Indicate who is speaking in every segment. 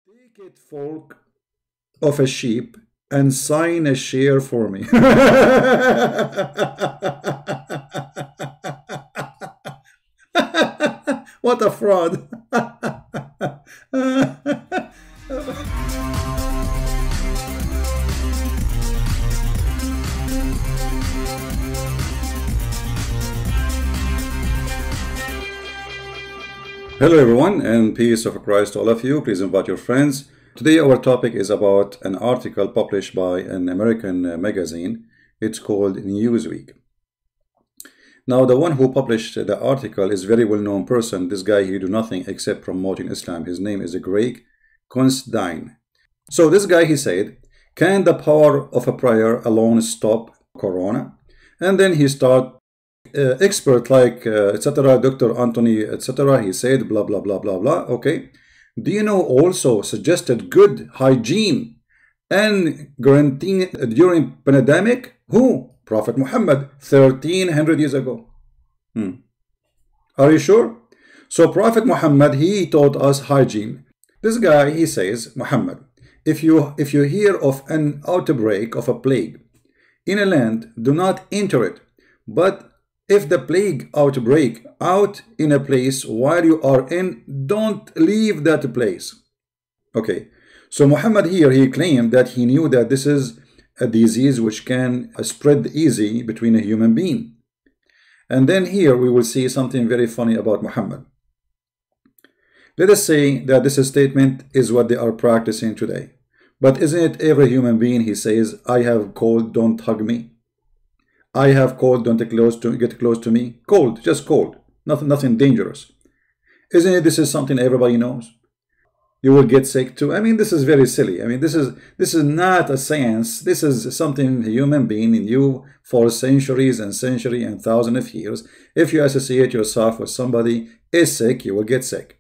Speaker 1: Take it fork of a sheep and sign a share for me. What a fraud. Hello everyone, and peace of Christ to all of you. Please invite your friends. Today our topic is about an article published by an American magazine. It's called Newsweek. Now the one who published the article is a very well-known person. This guy, he do nothing except promoting Islam. His name is Greg Constantine. So this guy, he said, can the power of a prayer alone stop corona? And then he start expert like etc. Dr. Anthony etc. He said blah blah blah blah blah. Okay, do you know also suggested good hygiene and guaranteeing during pandemic? Who? Prophet Muhammad 1300 years ago. Are you sure? So Prophet Muhammad, he taught us hygiene. This guy, he says, Muhammad, if you hear of an outbreak of a plague in a land, do not enter it, but if the plague outbreak out in a place while you are in, don't leave that place. Okay, so Muhammad here, he claimed that he knew that this is a disease which can spread easy between a human being. And then here we will see something very funny about Muhammad. Let us say that this statement is what they are practicing today. But isn't it every human being, he says, I have cold, don't hug me. I have cold, don't get close to me. Cold, just cold, nothing dangerous. Isn't it? This is something everybody knows. You will get sick too. I mean, this is very silly. I mean, this is not a science. This is something a human being knew for centuries and centuries and thousands of years. If you associate yourself with somebody is sick, you will get sick,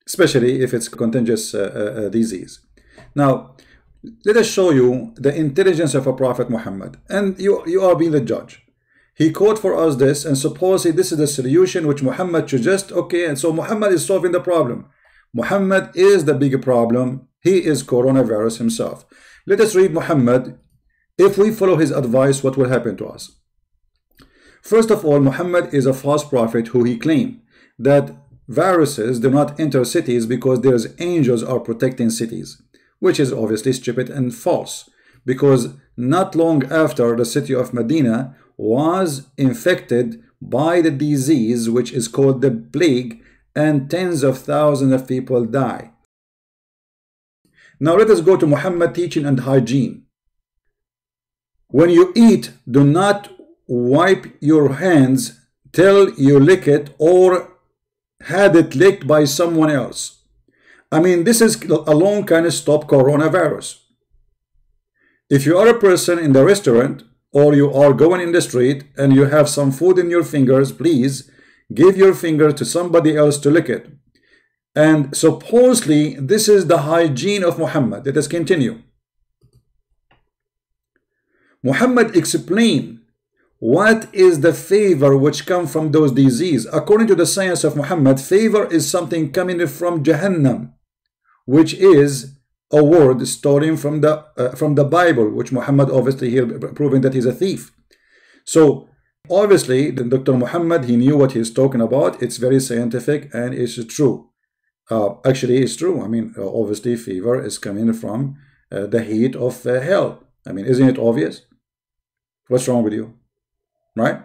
Speaker 1: especially if it's contagious disease. Now, let us show you the intelligence of a Prophet Muhammad, and you are being the judge. He quote for us this, and supposedly this is the solution which Muhammad suggests. Okay, and so Muhammad is solving the problem. Muhammad is the big problem. He is coronavirus himself. Let us read Muhammad. If we follow his advice, what will happen to us? First of all, Muhammad is a false prophet who he claimed that viruses do not enter cities because there's angels are protecting cities, which is obviously stupid and false, because not long after the city of Madinah was infected by the disease which is called the plague, and tens of thousands of people die. Now let us go to Muhammad teaching and hygiene. When you eat, do not wipe your hands till you lick it or had it licked by someone else. I mean, this is alone kind of stop coronavirus. If you are a person in the restaurant or you are going in the street and you have some food in your fingers, please give your finger to somebody else to lick it. And supposedly this is the hygiene of Muhammad. Let us continue. Muhammad explained what is the favor which come from those diseases. According to the science of Muhammad, favor is something coming from Jahannam, which is a word stolen from the Bible, which Muhammad obviously here proving that he's a thief. So obviously Dr. Muhammad, he knew what he's talking about. It's very scientific and it's true. Actually it's true. I mean, obviously fever is coming from the heat of hell. I mean, isn't it obvious? What's wrong with you? Right?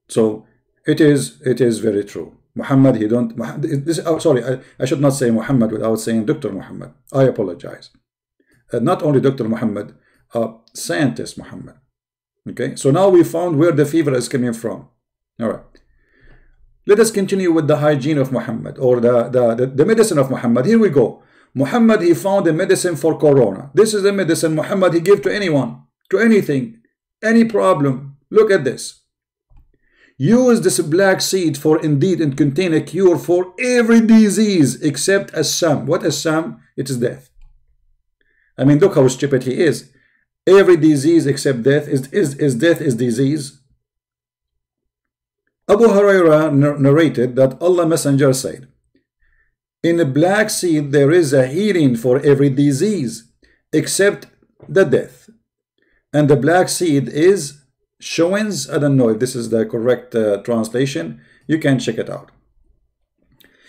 Speaker 1: So it is very true. Muhammad, he don't sorry, I should not say Muhammad without saying Dr. Muhammad. I apologize. Not only Dr. Muhammad, scientist Muhammad. Okay, so now we found where the fever is coming from. All right, let us continue with the hygiene of Muhammad, or the medicine of Muhammad. Here we go. Muhammad, he found a medicine for corona. This is the medicine Muhammad, he gave to anyone, to anything, any problem. Look at this. Use this black seed for indeed and contain a cure for every disease except Assam. What Assam? It is death. I mean, look how stupid he is. Every disease except death is death is disease. Abu Hurairah narrated that Allah Messenger said, In the black seed, there is a healing for every disease except the death. And the black seed is showings. I don't know if this is the correct translation. You can check it out.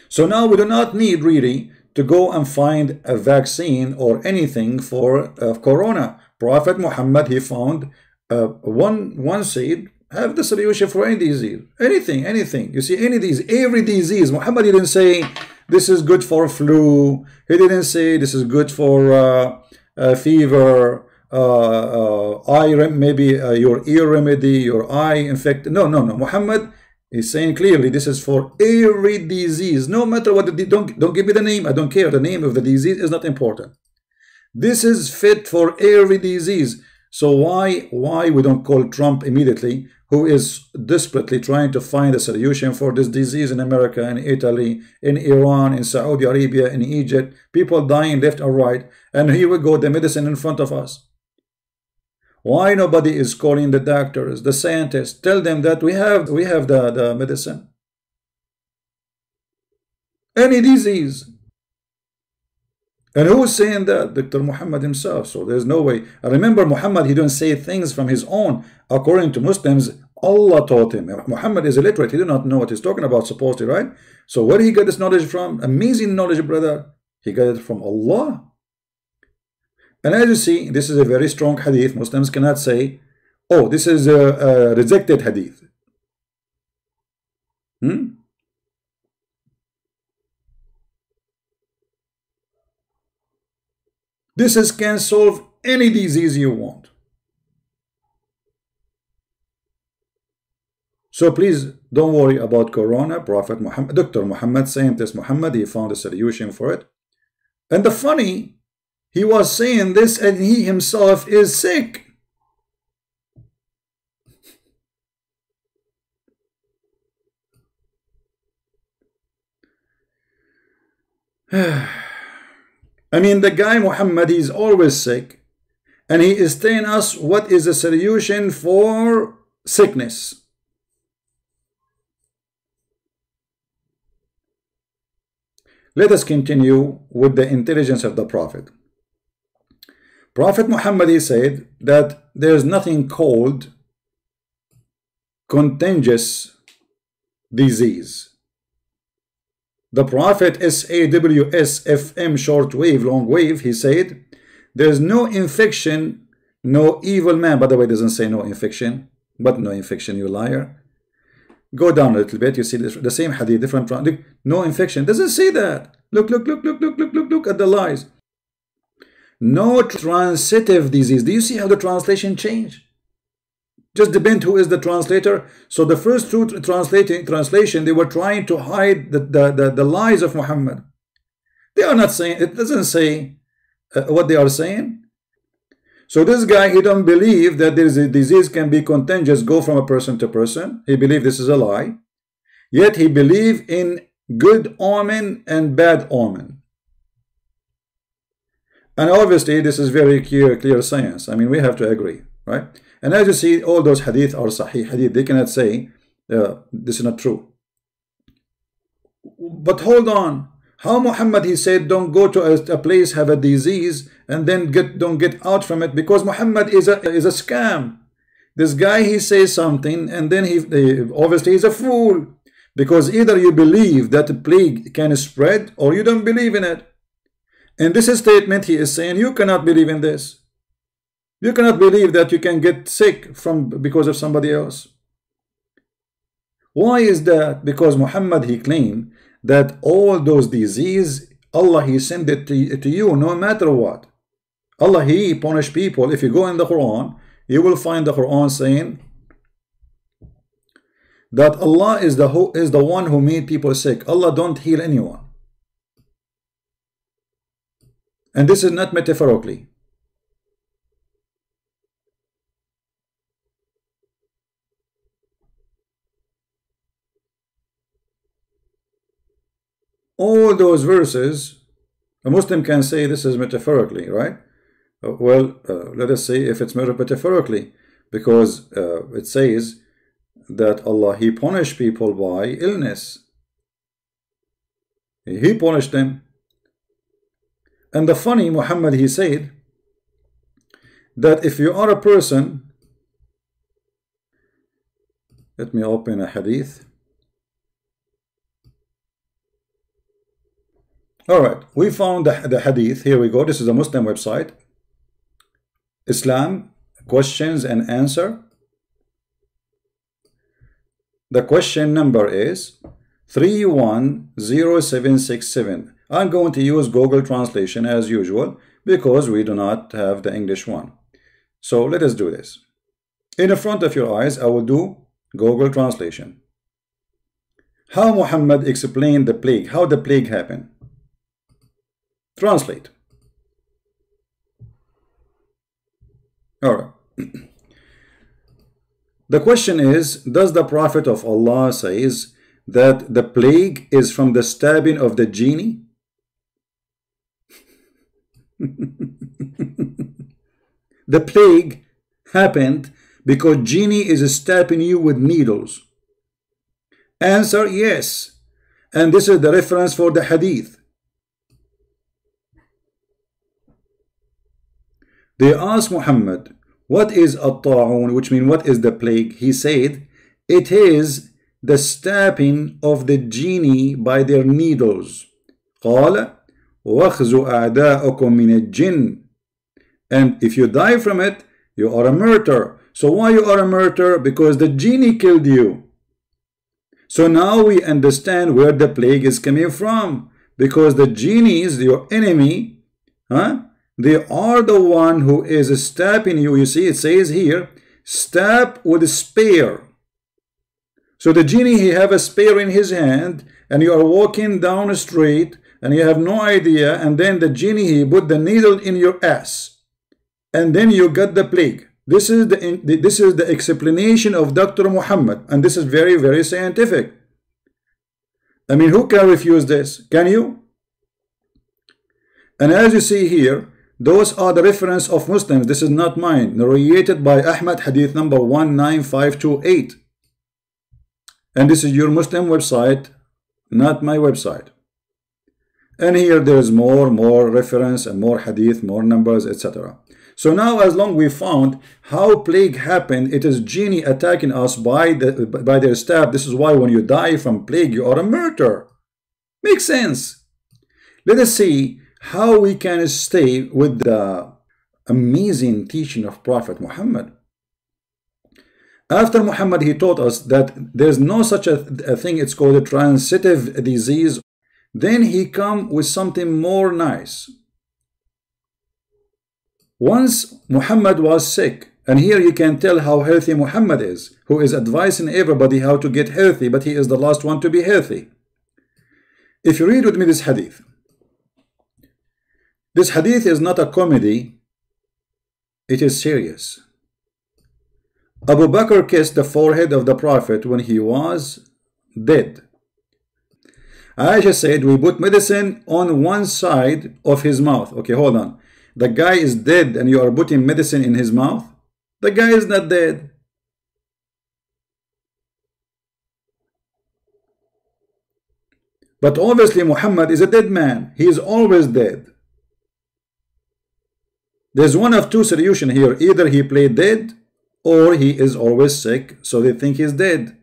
Speaker 1: So now we do not need really to go and find a vaccine or anything for corona. Prophet Muhammad, he found one seed have the solution for any disease, anything. You see, any disease, every disease. Muhammad didn't say this is good for flu. He didn't say this is good for fever, maybe your ear remedy, your eye infected. No. Muhammad is saying clearly this is for every disease, no matter what. Don't give me the name. I don't care. The name of the disease is not important. This is fit for every disease. So why we don't call Trump immediately, who is desperately trying to find a solution for this disease in America, in Italy, in Iran, in Saudi Arabia, in Egypt, people dying left and right, and here we go, the medicine in front of us. Why nobody is calling the doctors, the scientists, tell them that we have the medicine? Any disease. And who's saying that? Dr. Muhammad himself. So there's no way. And remember, Muhammad, he don't say things from his own. According to Muslims, Allah taught him. Muhammad is illiterate. He do not know what he's talking about, supposedly, right? So where did he get this knowledge from? Amazing knowledge, brother. He got it from Allah. And as you see, this is a very strong hadith. Muslims cannot say, oh, this is a rejected hadith. This can solve any disease you want. So please don't worry about corona. Prophet Muhammad, Dr. Muhammad, scientist Muhammad, he found a solution for it. And the funny, he was saying this and he himself is sick. I mean, the guy Muhammad, he's always sick, and he is telling us what is the solution for sickness. Let us continue with the intelligence of the Prophet. Prophet Muhammad, he said that there's nothing called contagious disease. The Prophet SAWSFM shortwave, long wave, he said, there's no infection, no evil man. By the way, it doesn't say no infection, but no infection, you liar. Go down a little bit, you see the same hadith, different. Look, no infection, doesn't say that. Look at the lies. No transitive disease. Do you see how the translation changed? Just depend who is the translator. So the first two translation, they were trying to hide the lies of Muhammad. They are not saying, it doesn't say what they are saying. So this guy, he don't believe that there is a disease can be contagious, go from a person to person. He believe this is a lie. Yet he believe in good omen and bad omen. And obviously this is very clear science. I mean, we have to agree, right? And as you see, all those hadith are sahih hadith. They cannot say this is not true. But hold on. How Muhammad, he said, don't go to a place, have a disease, and then don't get out from it, because Muhammad is a scam. This guy, he says something, and then he obviously is a fool, because either you believe that the plague can spread, or you don't believe in it. In this statement, he is saying you cannot believe in this. You cannot believe that you can get sick because of somebody else. Why is that? Because Muhammad, he claimed that all those disease, Allah, he sent it to you no matter what. Allah, he punish people. If you go in the Quran, you will find the Quran saying that Allah is the one who made people sick. Allah don't heal anyone. And this is not metaphorically. All those verses, a Muslim can say this is metaphorically, right? Well, let us say if it's metaphorically, because it says that Allah, he punished people by illness. He punished them. And the funny, Muhammad, he said that if you are a person, let me open a hadith. Alright, we found the hadith. Here we go. This is a Muslim website. Islam, questions and answer. The question number is 310767. I'm going to use Google Translation as usual because we do not have the English one. So let us do this. In front of your eyes, I will do Google Translation. How Muhammad explained the plague, how the plague happened. Translate. Alright. The question is, does the Prophet of Allah says that the plague is from the stabbing of the genie? The plague happened because genie is stabbing you with needles. Answer, yes. And this is the reference for the hadith. They asked Muhammad, what is at-ta'un, which means what is the plague? He said, it is the stabbing of the genie by their needles. قال وَخْزُ أَعْدَاءَكُمْ مِنَ الْجِنِّ. And if you die from it, you are a martyr. So why you are a martyr? Because the genie killed you. So now we understand where the plague is coming from. Because the genies, your enemy, they are the one who is stabbing you. You see, it says here, stab with a spear. So the genie, he have a spear in his hand, and you are walking down a street, and you have no idea, and then the genie, he put the needle in your ass, and then you got the plague. This is the explanation of Dr. Muhammad, and this is very, very scientific. I mean, who can refuse this? Can you? And as you see here, those are the reference of Muslims. This is not mine. Narrated by Ahmad, hadith number 19528. And this is your Muslim website, not my website. And here there is more reference and more hadith, more numbers, etc. So now, as long we found how plague happened, it is genie attacking us by their stab. This is why when you die from plague, you are a martyr. Makes sense. Let us see how we can stay with the amazing teaching of Prophet Muhammad. After Muhammad, he taught us that there's no such a thing, it's called a transitive disease. Then he come with something more nice. Once Muhammad was sick, and here you can tell how healthy Muhammad is, who is advising everybody how to get healthy, but he is the last one to be healthy. If you read with me this hadith is not a comedy, it is serious. Abu Bakr kissed the forehead of the Prophet when he was dead. Aisha said, we put medicine on one side of his mouth. Okay, hold on. The guy is dead and you are putting medicine in his mouth? The guy is not dead. But obviously Muhammad is a dead man. He is always dead. There's one of two solutions here. Either he played dead or he is always sick, so they think he's dead.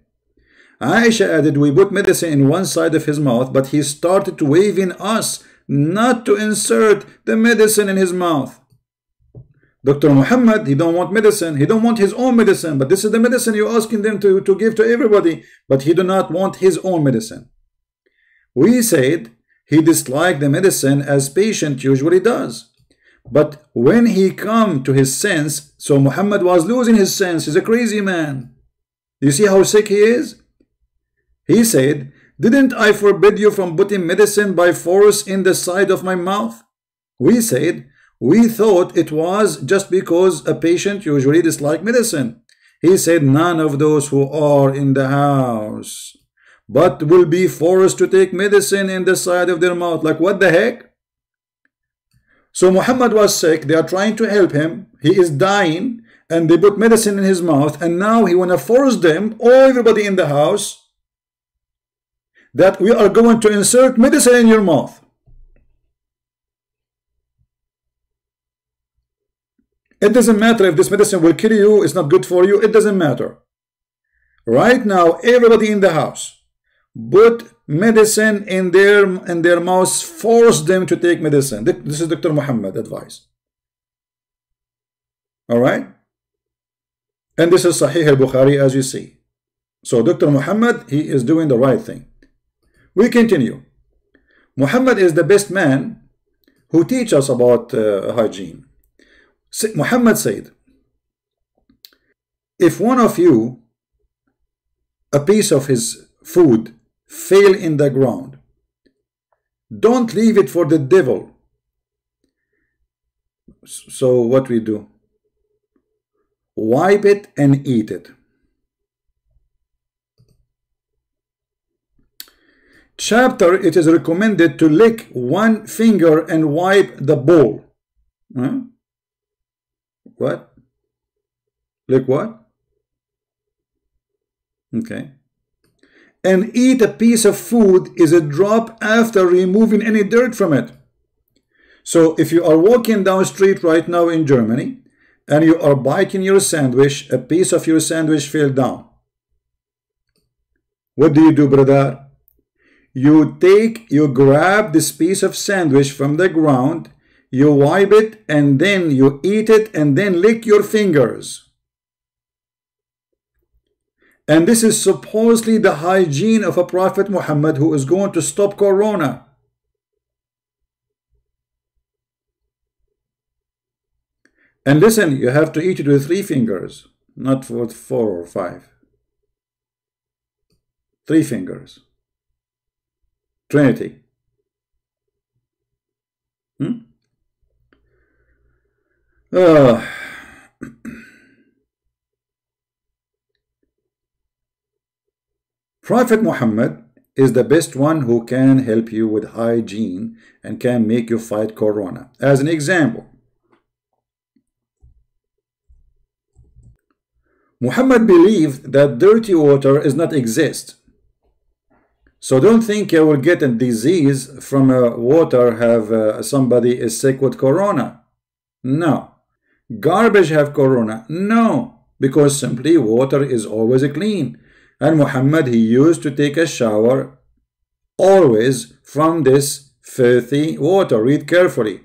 Speaker 1: Aisha added, we put medicine in one side of his mouth, but he started waving us not to insert the medicine in his mouth. Dr. Muhammad, he don't want medicine. He don't want his own medicine, but this is the medicine you're asking them to give to everybody, but he do not want his own medicine. We said he disliked the medicine as patient usually does. But when he come to his sense, so Muhammad was losing his sense. He's a crazy man. You see how sick he is? He said, didn't I forbid you from putting medicine by force in the side of my mouth? We said, we thought it was just because a patient usually dislikes medicine. He said, none of those who are in the house, but will be forced to take medicine in the side of their mouth. Like, what the heck? So Muhammad was sick. They are trying to help him. He is dying, and they put medicine in his mouth, and now he want to force them, or everybody in the house. that we are going to insert medicine in your mouth. It doesn't matter if this medicine will kill you, it's not good for you, it doesn't matter. Right now, everybody in the house, put medicine in their mouths, force them to take medicine. This is Dr. Muhammad advice. All right? And this is Sahih al-Bukhari, as you see. So Dr. Muhammad, he is doing the right thing. We continue. Muhammad is the best man who teaches us about hygiene. Muhammad said, if one of you, a piece of his food fell in the ground, don't leave it for the devil. So what we do? Wipe it and eat it. Chapter, it is recommended to lick one finger and wipe the bowl. Huh? What? Lick what? Okay. And eat a piece of food is a drop after removing any dirt from it. So if you are walking down the street right now in Germany and you are biting your sandwich, a piece of your sandwich fell down. What do you do, brother? You grab this piece of sandwich from the ground, you wipe it, and then you eat it, and then lick your fingers. And this is supposedly the hygiene of a Prophet Muhammad who is going to stop Corona. And listen, you have to eat it with 3 fingers, not with 4 or 5. 3 fingers. Trinity. Prophet Muhammad is the best one who can help you with hygiene and can make you fight Corona. As an example, Muhammad believed that dirty water does not exist. So don't think you will get a disease from water have somebody is sick with Corona. No. Garbage have Corona. No. Because simply water is always clean. And Muhammad, he used to take a shower always from this filthy water. Read carefully.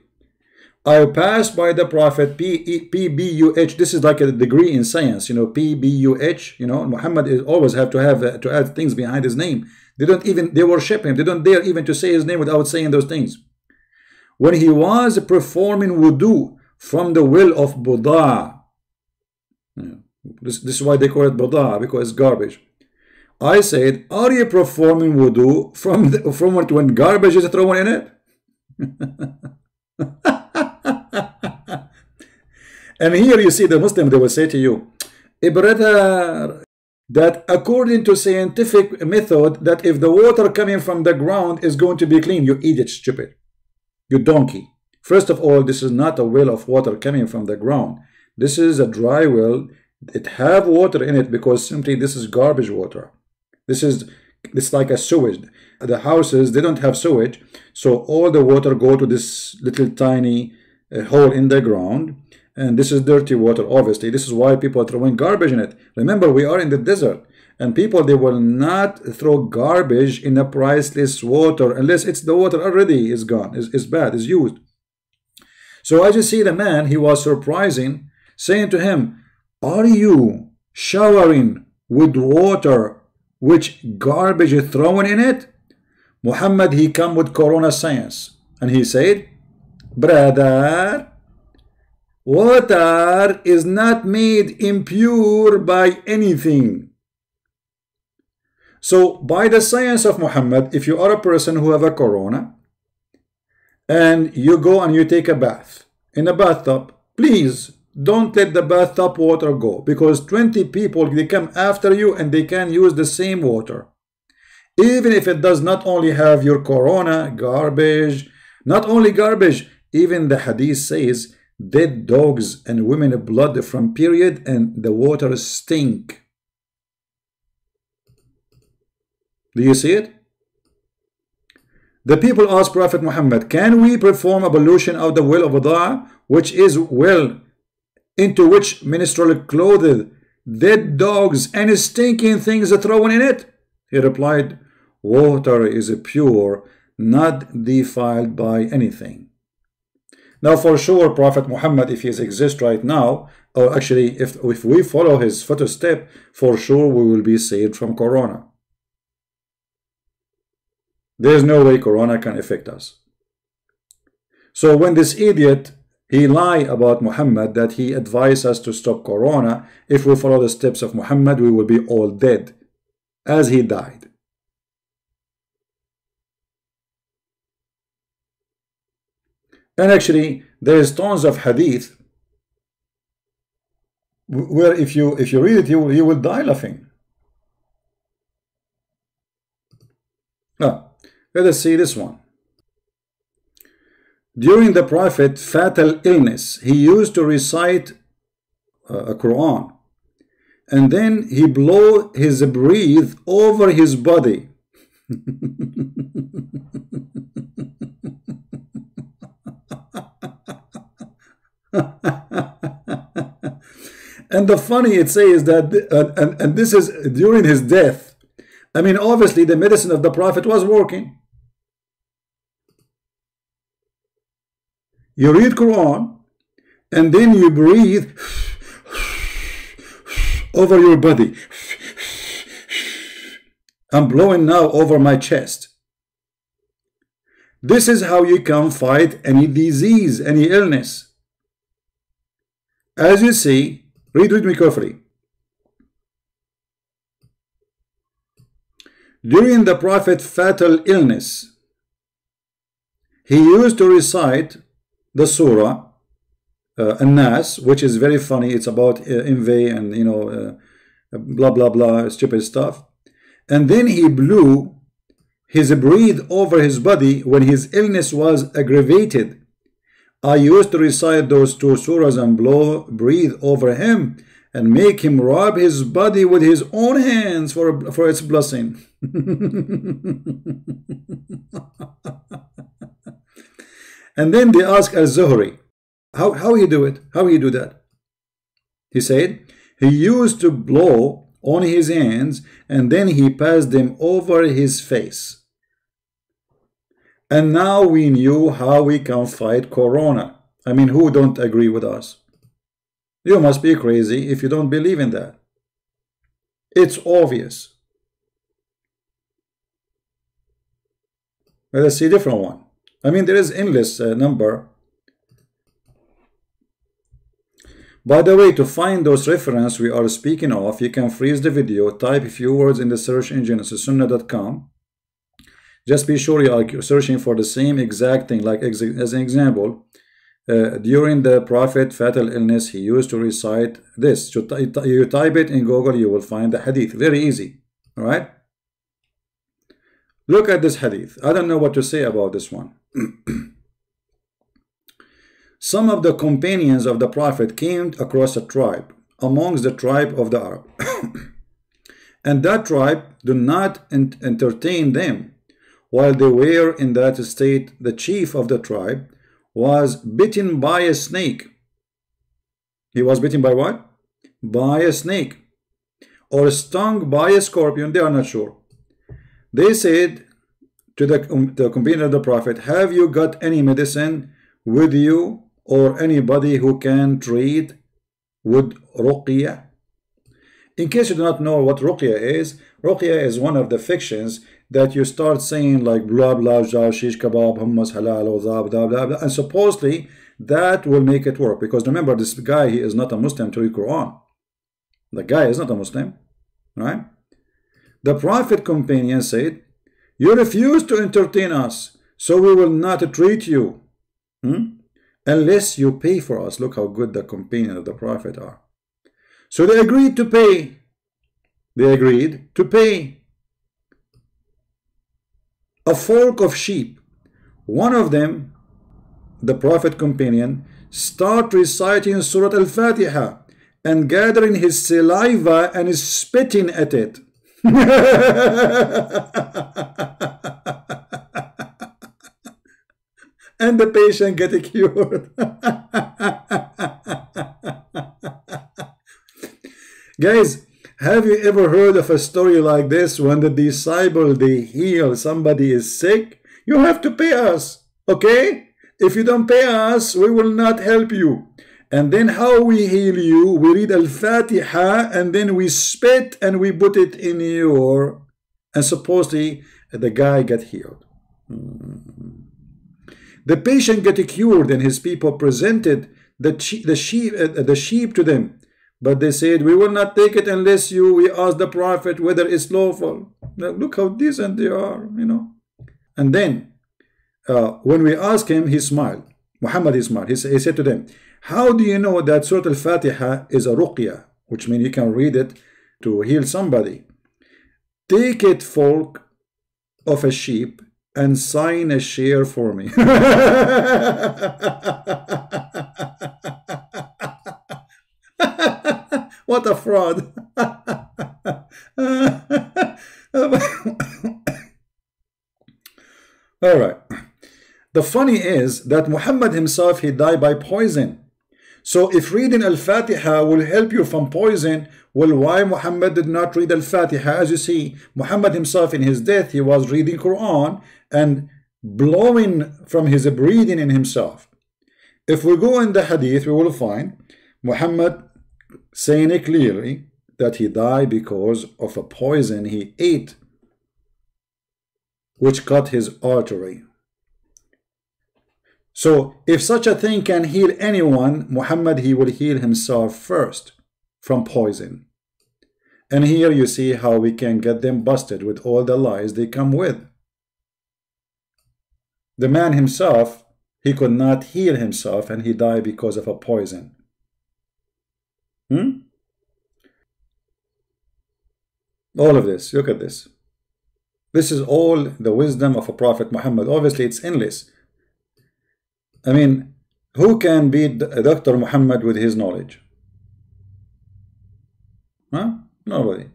Speaker 1: I passed by the Prophet PBUH. This is like a degree in science, you know, PBUH. You know, Muhammad is always have to add things behind his name. They worship him. They don't dare even to say his name without saying those things. When he was performing wudu from the well of Buddha, this is why they call it Buddha, because it's garbage. I said, are you performing wudu from when garbage is thrown in it? And here you see the Muslim, they will say to you, brother, that according to scientific method, that if the water coming from the ground is going to be clean, you idiot, stupid, you donkey. First of all, this is not a well of water coming from the ground. This is a dry well. It have water in it because simply this is garbage water. It's like a sewage. The houses, they don't have sewage, so all the water go to this little tiny hole in the ground, and this is dirty water. Obviously, this is why people are throwing garbage in it. Remember, we are in the desert, and people, they will not throw garbage in a priceless water unless it's the water already is gone, is bad, is used. So as you see, the man, he was surprising, saying to him, are you showering with water which garbage is thrown in it? Muhammad, he come with Corona science, and he said, brother, water is not made impure by anything. So by the science of Muhammad, if you are a person who have a Corona and you go and you take a bath in a bathtub, please don't let the bathtub water go, because 20 people, they come after you and they can use the same water. Even if it does not only have your Corona, garbage, not only garbage, even the Hadith says dead dogs and women blood from period and the water stink. Do you see it? The people asked Prophet Muhammad, can we perform ablution of the well of Wabah, which is well into which ministerial clothed dead dogs and stinking things are thrown in it? He replied, water is pure, not defiled by anything. Now for sure Prophet Muhammad, if he exists right now, or actually if we follow his footstep, for sure we will be saved from Corona. There's no way Corona can affect us. So when this idiot, he lied about Muhammad that he advised us to stop Corona, if we follow the steps of Muhammad, we will be all dead, as he died. And actually, there is tons of hadith where if you read it, you will die laughing. Let us see this one. During the Prophet fatal illness, he used to recite a Quran, and then he blow his breath over his body. And the funny it says that, and this is during his death. I mean, obviously the medicine of the Prophet was working. You read Quran, and then you breathe over your body. I'm blowing now over my chest. This is how you can fight any disease, any illness. As you see, read me carefully. During the Prophet's fatal illness, he used to recite the surah An-Nas, which is very funny. It's about envy and blah blah blah, stupid stuff. And then he blew his breath over his body when his illness was aggravated. I used to recite those two surahs and breathe over him and make him rub his body with his own hands for its blessing. And then they asked Al-Zuhri, how he do it? How he do that? He said, he used to blow on his hands and then he passed them over his face. And now we knew how we can fight Corona. I mean, who don't agree with us? You must be crazy if you don't believe in that. It's obvious. Let's see a different one. I mean, there is endless number. By the way, to find those references we are speaking of, you can freeze the video, type a few words in the search engine, so sunnah.com. Just be sure you are searching for the same exact thing. Like as an example, during the Prophet fatal illness, he used to recite this. You type it in Google, you will find the hadith. Very easy. All right. Look at this hadith. I don't know what to say about this one. Some of the companions of the Prophet came across a tribe amongst the tribe of the Arab, and that tribe did not entertain them. While they were in that state, the chief of the tribe was bitten by a snake. He was bitten by what? By a snake, or stung by a scorpion. They are not sure. They said to the companion of the Prophet, have you got any medicine with you, or anybody who can treat with ruqya? In case you do not know what ruqya is one of the fictions that you start saying like blah blah blah, shish kebab, hummus, halal, blah blah blah, and supposedly that will make it work. Because remember, this guy, he is not a Muslim to read Quran. The guy is not a Muslim, right? The Prophet companion said, you refuse to entertain us, so we will not treat you unless you pay for us. Look how good the companion of the Prophet are. So they agreed to pay. They agreed to pay. A flock of sheep. One of them, the Prophet companion, start reciting Surah Al-Fatiha and gathering his saliva and spitting at it. and the patient get cured. Guys, have you ever heard of a story like this? When the disciple, they heal somebody is sick, you have to pay us, okay? If you don't pay us, we will not help you. And then how we heal you? We read Al-Fatiha and then we spit and we put it in your, and supposedly the guy got healed. The patient got cured and his people presented the sheep to them. But they said, we will not take it unless we ask the Prophet whether it's lawful. Now, look how decent they are, you know. And then, when we asked him, he smiled. Muhammad, he smiled. He said to them, how do you know that Surah Al-Fatiha is a ruqya, which means you can read it to heal somebody? Take it, folk of a sheep, and sign a share for me. What a fraud. All right. The funny is that Muhammad himself, he died by poison. So if reading Al-Fatiha will help you from poison, well, why Muhammad did not read Al-Fatiha? As you see, Muhammad himself in his death, he was reading Quran and blowing from his breathing in himself. If we go in the Hadith, we will find Muhammad saying it clearly that he died because of a poison he ate, which cut his artery. So if such a thing can heal anyone, Muhammad, he will heal himself first from poison. And here you see how we can get them busted with all the lies they come with. The man himself, he could not heal himself and he died because of a poison. All of this, look at this. This is all the wisdom of a Prophet Muhammad. Obviously, it's endless. I mean, who can beat Dr. Muhammad with his knowledge? Huh? Nobody.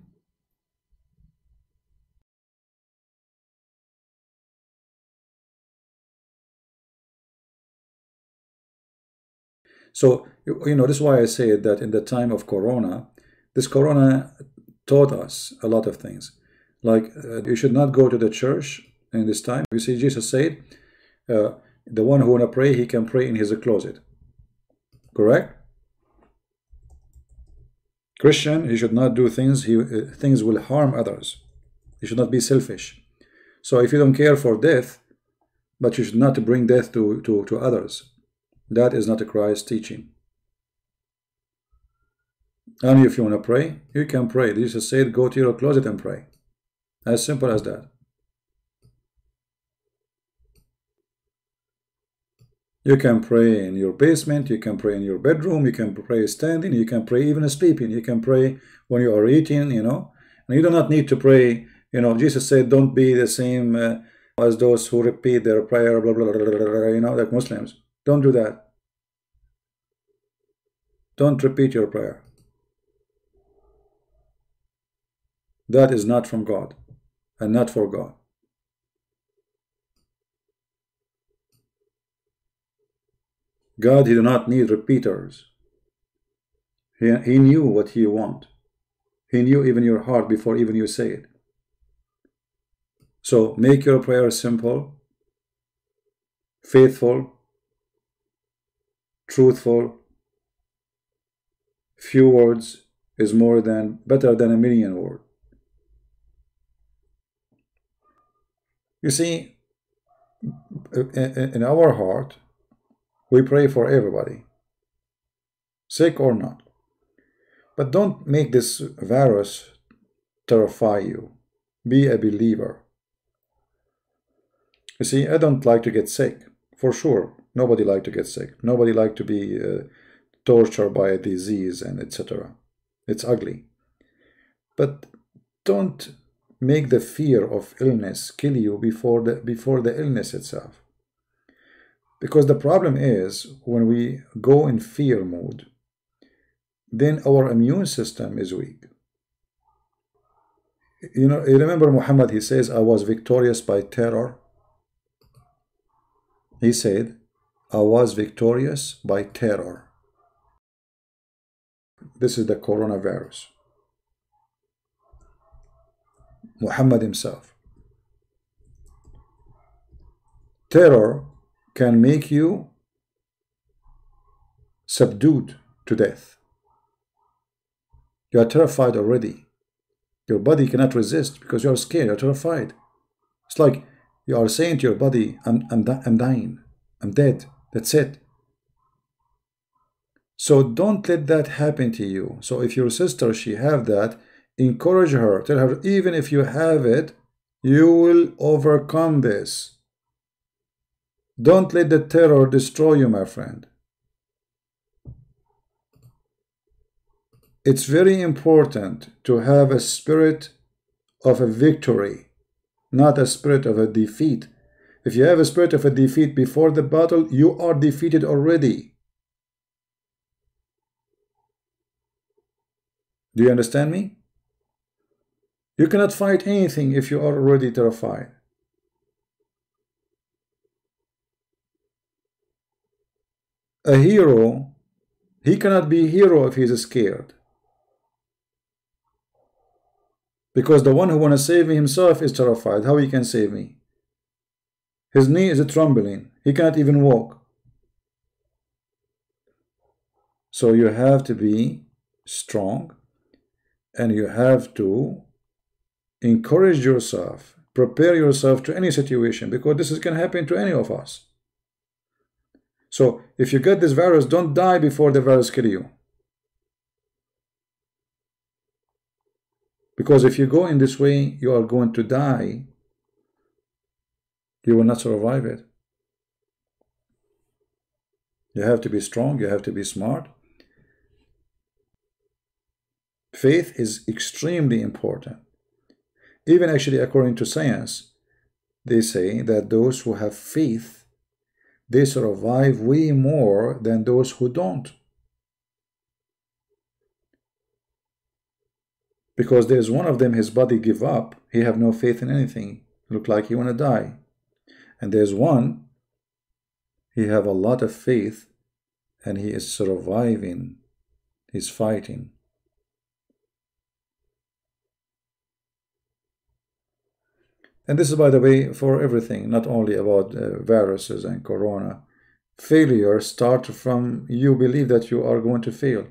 Speaker 1: So, you know, this is why I say that in the time of Corona, this Corona taught us a lot of things. Like, you should not go to the church in this time. You see, Jesus said, the one who want to pray, he can pray in his closet. Correct? Christian, he should not do things, things will harm others. He should not be selfish. So if you don't care for death, but you should not bring death to others, that is not a Christ teaching. And if you want to pray, you can pray. Jesus said, go to your closet and pray. As simple as that. You can pray in your basement, you can pray in your bedroom, you can pray standing, you can pray even sleeping, you can pray when you are eating, you know. And you do not need to pray, you know, Jesus said, don't be the same as those who repeat their prayer, blah, blah, blah, blah, blah, you know, like Muslims. Don't do that. Don't repeat your prayer. That is not from God and not for God. God, he did not need repeaters. He knew what he want. He knew even your heart before even you say it. So make your prayer simple, faithful, truthful. Few words is better than a million words. You see, in our heart, we pray for everybody, sick or not. But don't make this virus terrify you. Be a believer. You see, I don't like to get sick, for sure. Nobody like to get sick. Nobody like to be tortured by a disease and etc. It's ugly. But don't make the fear of illness kill you before the illness itself. Because the problem is, when we go in fear mode, then our immune system is weak. You know, you remember Muhammad, he says, I was victorious by terror. He said, I was victorious by terror. This is the coronavirus. Muhammad himself. Terror can make you subdued to death. You are terrified already. Your body cannot resist because you are scared, you are terrified. It's like you are saying to your body, I'm dying, I'm dead, that's it. So don't let that happen to you. So if your sister, she have that, encourage her, tell her, even if you have it, you will overcome this. Don't let the terror destroy you, my friend. It's very important to have a spirit of a victory, not a spirit of a defeat. If you have a spirit of a defeat before the battle, you are defeated already. Do you understand me? You cannot fight anything if you are already terrified. A hero, he cannot be a hero if he is scared. Because the one who wants to save me himself is terrified. How he can save me? His knee is trembling. He cannot even walk. So you have to be strong, and you have to encourage yourself, prepare yourself to any situation, because this can happen to any of us. So if you get this virus, don't die before the virus kills you. Because if you go in this way, you are going to die. You will not survive it. You have to be strong. You have to be smart. Faith is extremely important. Even actually, according to science, they say that those who have faith, they survive way more than those who don't. Because there's one of them, his body give up. He have no faith in anything. Look like he want to die. And there's one, he have a lot of faith, and he is surviving. He's fighting. And this is, by the way, for everything, not only about viruses and corona. Failure starts from you believe that you are going to fail.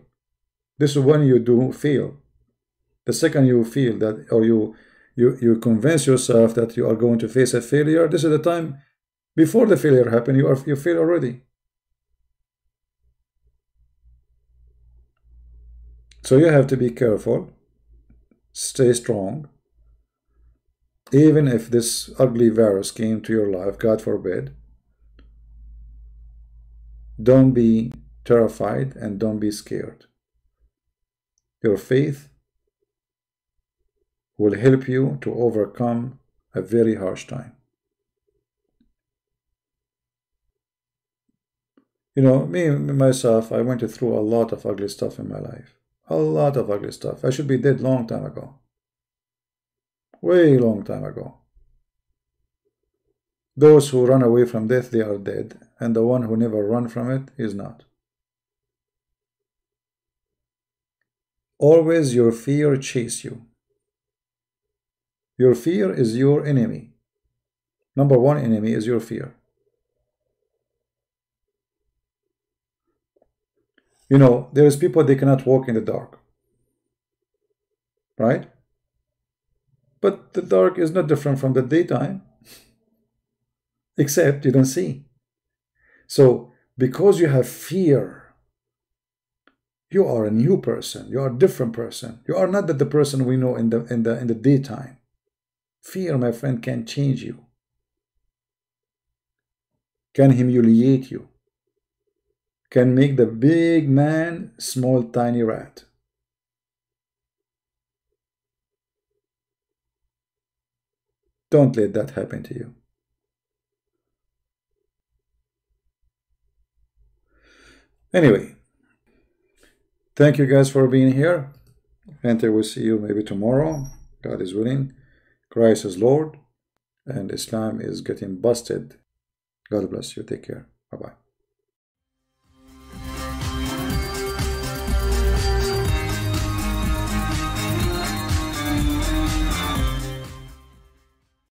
Speaker 1: This is when you do fail. The second you feel that, or you convince yourself that you are going to face a failure, this is the time before the failure happens. You fail already. So you have to be careful, stay strong. Even if this ugly virus came to your life, God forbid, don't be terrified and don't be scared. Your faith will help you to overcome a very harsh time. You know, me, myself, I went through a lot of ugly stuff in my life. A lot of ugly stuff. I should be dead long time ago. Way long time ago. Those who run away from death, they are dead. And the one who never run from it is not. Always your fear chase you. Your fear is your enemy. Number one enemy is your fear. You know, there is people, they cannot walk in the dark. Right? But the dark is not different from the daytime. Except you don't see. So, because you have fear, you are a new person. You are a different person. You are not the person we know in the daytime. Fear, my friend, can change you. Can humiliate you. Can make the big man small tiny rat. Don't let that happen to you. Anyway, thank you guys for being here. And I will see you maybe tomorrow. God is willing. Christ is Lord. And Islam is getting busted God bless you. Take care. Bye bye.